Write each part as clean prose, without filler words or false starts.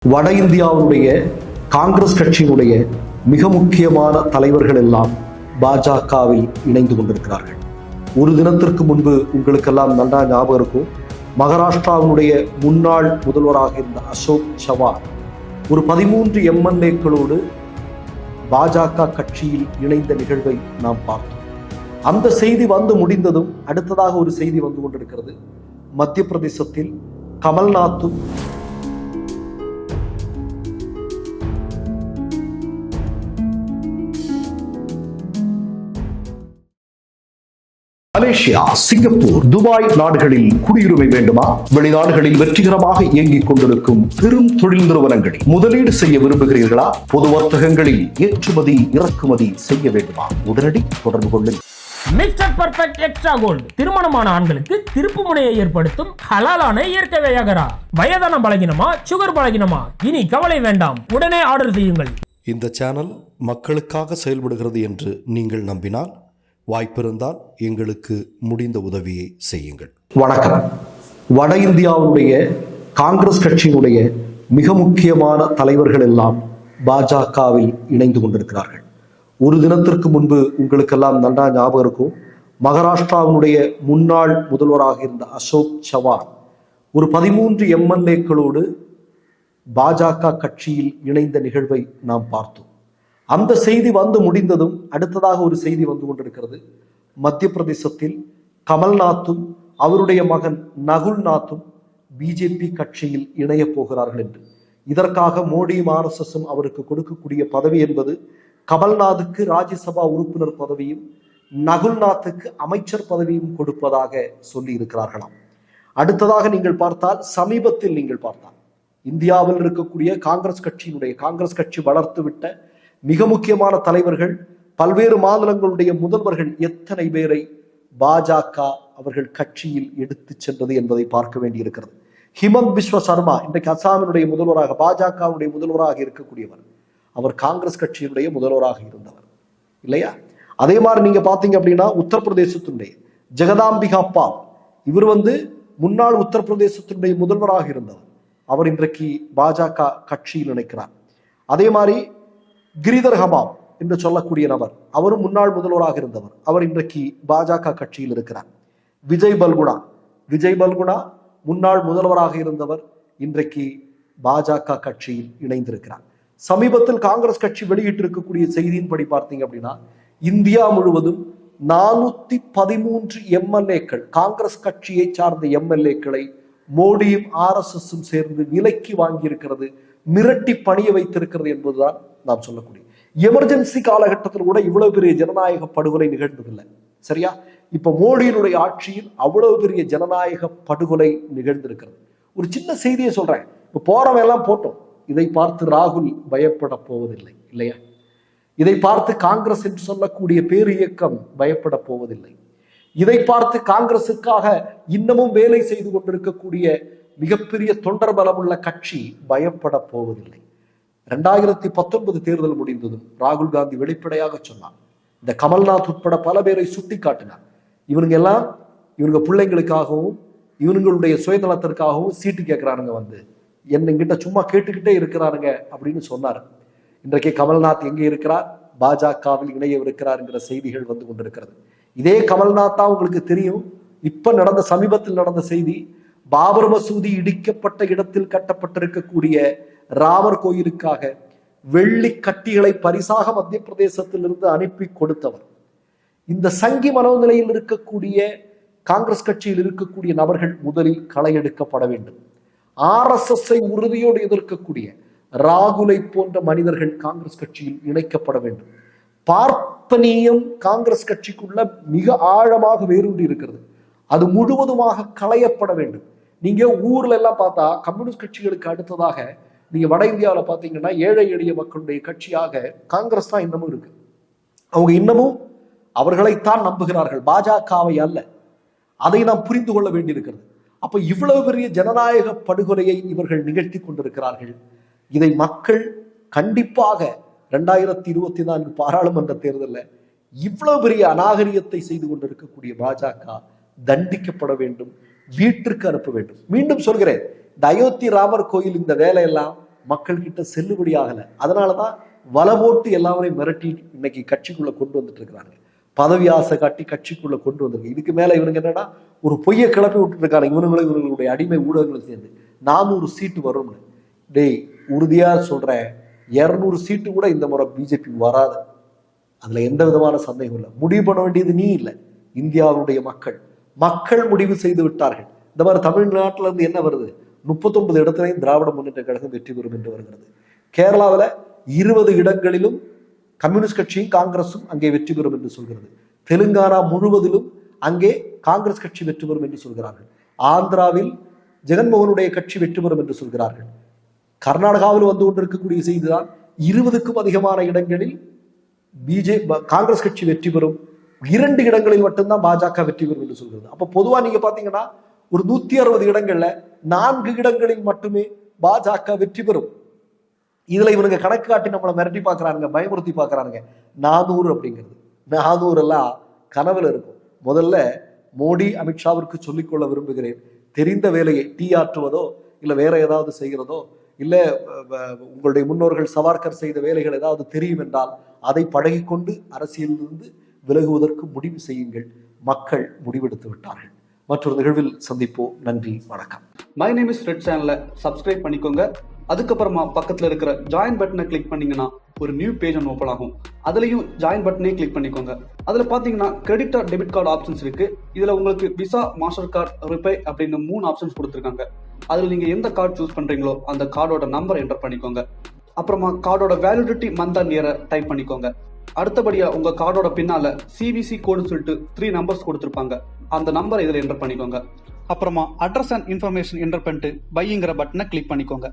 வட இந்தியாவுடைய காங்கிரஸ் கட்சியினுடைய மிக முக்கியமான தலைவர்கள் எல்லாம் பாஜகவில் இணைந்து கொண்டிருக்கிறார்கள். ஒரு தினத்திற்கு முன்பு உங்களுக்கெல்லாம் நல்லா ஞாபகம் இருக்கும், மகாராஷ்டிராவினுடைய முன்னாள் முதல்வராக இருந்த அசோக் சவான் ஒரு 13 எம்எல்ஏக்களோடு பாஜக கட்சியில் இணைந்த நிகழ்வை நாம் பார்த்தோம். அந்த செய்தி வந்து முடிந்ததும் அடுத்ததாக ஒரு செய்தி வந்து கொண்டிருக்கிறது. மத்திய பிரதேசத்தில் கமல்நாத்தும் மலேசியா, சிங்கப்பூர், துபாய் நாடுகளில் குடியுரிமை வேண்டுமா? வெளிநாடுகளில் வெற்றிகரமாக இயங்கிக் கொண்டிருக்கும் பெரும் தொழில் நிறுவனங்களில் முதலீடு செய்ய விரும்புகிறீர்களா? பொது வர்த்தகங்களில் ஏற்றுமதி இறக்குமதி செய்ய வேண்டுமா? உடனடி தொடர்பு கொள்ளுங்கள். மிஸ்டர் பர்ஃபெக்ட் எக்ஸ்ட்ரா கோல்டு திருமணமான ஆண்களுக்கு திருப்பு முனையை ஏற்படுத்தும் ஹலாலான இயற்கை வியாகரா. வயதான பலகினமா, சுகர் பலகினமா, இனி கவலை வேண்டாம், உடனே ஆர்டர் செய்யுங்கள். இந்த சேனல் மக்களுக்காக செயல்படுகிறது என்று நீங்கள் நம்பினால், வாய்ப்பிருந்தால் எங்களுக்கு முடிந்த உதவியை செய்யுங்கள். வணக்கம். வட இந்தியாவுடைய காங்கிரஸ் கட்சியினுடைய மிக முக்கியமான தலைவர்கள் எல்லாம் பாஜகவில் இணைந்து கொண்டிருக்கிறார்கள். ஒரு தினத்திற்கு முன்பு உங்களுக்கெல்லாம் நல்லா ஞாபகம் இருக்கும், மகாராஷ்டிராவினுடைய முன்னாள் முதல்வராக இருந்த அசோக் சவான் ஒரு 13 எம்எல்ஏக்களோடு பாஜக கட்சியில் இணைந்த நிகழ்வை நாம் பார்த்தோம். அந்த செய்தி வந்து முடிந்ததும் அடுத்ததாக ஒரு செய்தி வந்து கொண்டிருக்கிறது. மத்திய பிரதேசத்தில் கமல்நாத்தும் அவருடைய மகன் நகுல்நாத்தும் பிஜேபி கட்சியில் இணைய போகிறார்கள் என்று. இதற்காக மோடியும் RSSம் அவருக்கு கொடுக்கக்கூடிய பதவி என்பது கமல்நாத்துக்கு ராஜ்யசபா உறுப்பினர் பதவியும் நகுல்நாத்துக்கு அமைச்சர் பதவியும் கொடுப்பதாக சொல்லி இருக்கிறார்களாம். அடுத்ததாக நீங்கள் பார்த்தால், சமீபத்தில் நீங்கள் பார்த்தால் இந்தியாவில் இருக்கக்கூடிய காங்கிரஸ் கட்சி வளர்த்து விட்ட மிக முக்கியமான தலைவர்கள், பல்வேறு மாநிலங்களுடைய முதல்வர்கள் எத்தனை பேரை பாஜக அவர்கள் கட்சியில் எடுத்து சென்றது என்பதை பார்க்க வேண்டியிருக்கிறது. ஹிமந்த் பிஸ்வ சர்மா இன்றைக்கு அசாமினுடைய முதல்வராக, பாஜகவுடைய முதல்வராக இருக்கக்கூடியவர். அவர் காங்கிரஸ் கட்சியினுடைய முதல்வராக இருந்தவர் இல்லையா? அதே மாதிரி நீங்க பாத்தீங்க அப்படின்னா, உத்தரப்பிரதேசத்தினுடைய ஜெகதாம்பிகா பால், இவர் முன்னாள் உத்தரப்பிரதேசத்தினுடைய முதல்வராக இருந்தவர். அவர் இன்றைக்கு பாஜக கட்சியில் நினைக்கிறார். அதே மாதிரி கிரிதர் ஹமாம் என்று சொல்லக்கூடிய நபர், அவரும் முன்னாள் முதல்வராக இருந்தவர். அவர் இன்றைக்கு பாஜக கட்சியில் இருக்கிறார். விஜய் பல்குணா முன்னாள் முதல்வராக இருந்தவர், இன்றைக்கு பாஜக கட்சியில் இணைந்திருக்கிறார். சமீபத்தில் காங்கிரஸ் கட்சி வெளியிட்டிருக்கக்கூடிய செய்தியின்படி பார்த்தீங்க அப்படின்னா, இந்தியா முழுவதும் 413 எம்எல்ஏக்கள், காங்கிரஸ் கட்சியை சார்ந்த எம்எல்ஏக்களை மோடியும் RSSம் சேர்ந்து விலைக்கு வாங்கி இருக்கிறது, மிரட்டி பணிய வைத்திருக்கிறது என்பதுதான் நாம் சொல்லக்கூடிய. எமர்ஜென்சி காலகட்டத்தில் கூட இவ்வளவு பெரிய ஜனநாயக படுகொலை நிகழ்ந்ததில்லை. சரியா? இப்ப மோடியினுடைய ஆட்சியில் அவ்வளவு பெரிய ஜனநாயக படுகொலை நிகழ்ந்திருக்கிறது. ஒரு சின்ன செய்தியை சொல்றேன். இப்ப போறவன் எல்லாம் போட்டோம், இதை பார்த்து ராகுல் பயப்பட போவதில்லை இல்லையா? இதை பார்த்து காங்கிரஸ் என்று சொல்லக்கூடிய பேர் இயக்கம் பயப்பட போவதில்லை. இதை பார்த்து காங்கிரசுக்காக இன்னமும் வேலை செய்து கொண்டிருக்கக்கூடிய மிகப்பெரிய தொண்டர் பலமுள்ள கட்சி பயப்பட போவதில்லை. 2019 தேர்தல் முடிந்ததும் ராகுல் காந்தி வெளிப்படையாக சொன்னார், இந்த கமல்நாத் உட்பட பல பேரை சுட்டி காட்டினார், இவங்க பிள்ளைங்களுக்காகவும் இவங்களுடைய சுயநலத்திற்காகவும் சீட்டு கேட்கிறானுங்க, என்னங்கிட்ட சும்மா கேட்டுக்கிட்டே இருக்கிறானுங்க அப்படின்னு சொன்னார். இன்றைக்கு கமல்நாத் எங்கே இருக்கிறார்? பாஜகவில் இணையவிருக்கிறார் என்கிற செய்திகள் வந்து கொண்டிருக்கிறது. இதே கமல்நாத் தான் உங்களுக்கு தெரியும், இப்ப சமீபத்தில் நடந்த செய்தி, பாபர் மசூதி இடிக்கப்பட்ட இடத்தில் கட்டப்பட்டிருக்கக்கூடிய ராமர் கோயிலுக்காக வெள்ளி கட்டிகளை பரிசாக மத்திய பிரதேசத்திலிருந்து அனுப்பி கொடுத்தவர். இந்த சங்கி மனோநிலையில் இருக்கக்கூடிய காங்கிரஸ் கட்சியில் இருக்கக்கூடிய நபர்கள் முதலில் களை எடுக்கப்பட வேண்டும். RSSஐ உறுதியோடு எதிர்க்கக்கூடிய ராகுலை போன்ற மனிதர்கள் காங்கிரஸ் கட்சியில் இணைக்கப்பட வேண்டும். பார்ப்பனியம் காங்கிரஸ் கட்சிக்குள்ள மிக ஆழமாக வேரூன்றி இருக்கிறது, அது முழுவதுமாக களையப்பட வேண்டும். நீங்க ஊர்ல எல்லாம் பார்த்தா கம்யூனிஸ்ட் கட்சிகளுக்கு அடுத்ததாக நீங்க வட இந்தியாவில் பார்த்தீங்கன்னா ஏழை எளிய மக்களுடைய கட்சியாக காங்கிரஸ் தான் இன்னமும் இருக்கு. அவங்க இன்னமும் அவர்களைத்தான் நம்புகிறார்கள், பாஜகவை அல்ல. அதை நாம் புரிந்து கொள்ள வேண்டியிருக்கிறது. அப்ப இவ்வளவு பெரிய ஜனநாயக படுகொலையை இவர்கள் நிகழ்த்தி கொண்டிருக்கிறார்கள். இதை மக்கள் கண்டிப்பாக 2024 பாராளுமன்ற தேர்தலில் இவ்வளவு பெரிய அநாகரிகத்தை செய்து கொண்டிருக்கக்கூடிய பாஜக தண்டிக்கப்பட வேண்டும், வீட்டிற்கு அனுப்ப வேண்டும். மீண்டும் சொல்கிறேன், இந்த அயோத்தி ராமர் கோயில் இந்த வேலையெல்லாம் மக்கள் கிட்ட செல்லுபடி ஆகலை. அதனாலதான் வலை போட்டு எல்லாரையும் மிரட்டி இன்னைக்கு கட்சிக்குள்ள கொண்டு வந்துட்டு இருக்கிறாங்க. பதவி ஆசை காட்டி கட்சிக்குள்ள கொண்டு வந்திருக்கு. இதுக்கு மேல இவனுக்கு என்னன்னா ஒரு பொய்யை கிளப்பி விட்டுட்டு இருக்காங்க. இவங்களுடைய அடிமை ஊடகங்களை சேர்ந்து 400 சீட்டு வரும்னு. டேய், உறுதியா சொல்றேன், 200 சீட்டு கூட இந்த முறை பிஜேபி வராது. அதுல எந்த விதமான சந்தேகம் இல்லை. முடிவு பண்ண வேண்டியது நீ இல்லை, இந்தியாவுடைய மக்கள் முடிவு செய்து விட்டார்கள். இந்த மாதிரி தமிழ்நாட்டில இருந்து என்ன வருது? 39 இடத்துலையும் திராவிட முன்னேற்ற கழகம் வெற்றி பெறும் என்று வருகிறது. கேரளாவில் 20 இடங்களிலும் கம்யூனிஸ்ட் கட்சியும் காங்கிரசும் அங்கே வெற்றி பெறும் என்று சொல்கிறது. தெலுங்கானா முழுவதிலும் அங்கே காங்கிரஸ் கட்சி வெற்றி பெறும் என்று சொல்கிறார்கள். ஆந்திராவில் ஜெகன்மோகனுடைய கட்சி வெற்றி பெறும் என்று சொல்கிறார்கள். கர்நாடகாவில் வந்து கொண்டிருக்கக்கூடிய செய்திதான் 20க்கும் அதிகமான இடங்களில் காங்கிரஸ் கட்சி வெற்றி பெறும், 2 இடங்களில் மட்டும்தான் பாஜக வெற்றி பெறும் என்று சொல்கிறது. அப்ப பொதுவா நீங்க பாத்தீங்கன்னா ஒரு 160 இடங்கள்ல 4 இடங்களில் மட்டுமே பாஜக வெற்றி பெறும். இதுல இவனுங்க கணக்கு காட்டி நம்மளை மிரட்டி பாக்குறானுங்க, பயமுறுத்தி பாக்குறானுங்க. 400 அப்படிங்கிறது 400 எல்லாம் கனவுல இருக்கும். முதல்ல மோடி அமித்ஷாவிற்கு சொல்லிக்கொள்ள விரும்புகிறேன், தெரிந்த வேலையை டீ ஆற்றுவதோ இல்ல வேற ஏதாவது செய்கிறதோ இல்ல உங்களுடைய முன்னோர்கள் சவார்கர் செய்த வேலைகள் ஏதாவது தெரியும் என்றால் அதை பழகிக்கொண்டு அரசியலிலிருந்து விலகுவதற்கு முடிவு செய்யுங்கள். மக்கள் முடிவெடுத்து விட்டார்கள். மற்றொரு நிகழ்வில் சந்திப்போம். நன்றி, வணக்கம். மை நேம் இஸ் ரெட் சேனலை சப்ஸ்கிரைப் பண்ணிக்கோங்க. அதுக்கப்புறமா பக்கத்தில் இருக்கிற ஜாயின் பட்டனை கிளிக் பண்ணீங்கன்னா ஒரு நியூ பேஜ் ஒன்று ஓப்பன் ஆகும். அதுலயும் ஜாயின் பட்டனே கிளிக் பண்ணிக்கோங்க. அதுல பாத்தீங்கன்னா credit R debit card options இருக்கு. இதுல உங்களுக்கு விசா, மாஸ்டர் கார்டு, ரிப்பே அப்படின்னு 3 ஆப்ஷன்ஸ் கொடுத்துருக்காங்க. அதுல நீங்க எந்த கார்டு சூஸ் பண்றீங்களோ அந்த கார்டோட நம்பர் என்டர் பண்ணிக்கோங்க. அப்புறமா கார்டோட வேலிடிட்டி மந்த் அண்ட் இயரை டைப் பண்ணிக்கோங்க. அடுத்தபடியா உங்க கார்டோட பின்னால சிவிசி கோடுன்னு சொல்லிட்டு 3 நம்பர்ஸ் கொடுத்துருப்பாங்க. அந்த நம்பர் இதுல என்டர் பண்ணிக்கோங்க. அப்புறமா அட்ரஸ் அண்ட் இன்ஃபர்மேஷன் என்டர் பண்ணிட்டு பைங்கிற பட்டனை கிளிக் பண்ணிக்கோங்க.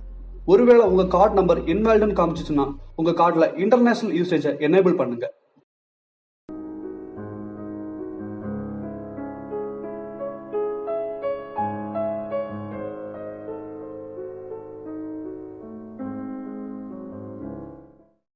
ஒருவேளை உங்க கார்டு நம்பர் இன்வாலிட்னு காமிச்சிச்சுன்னா உங்க கார்டுல இன்டர்நேஷனல் யூசேஜை எனேபிள் பண்ணுங்க.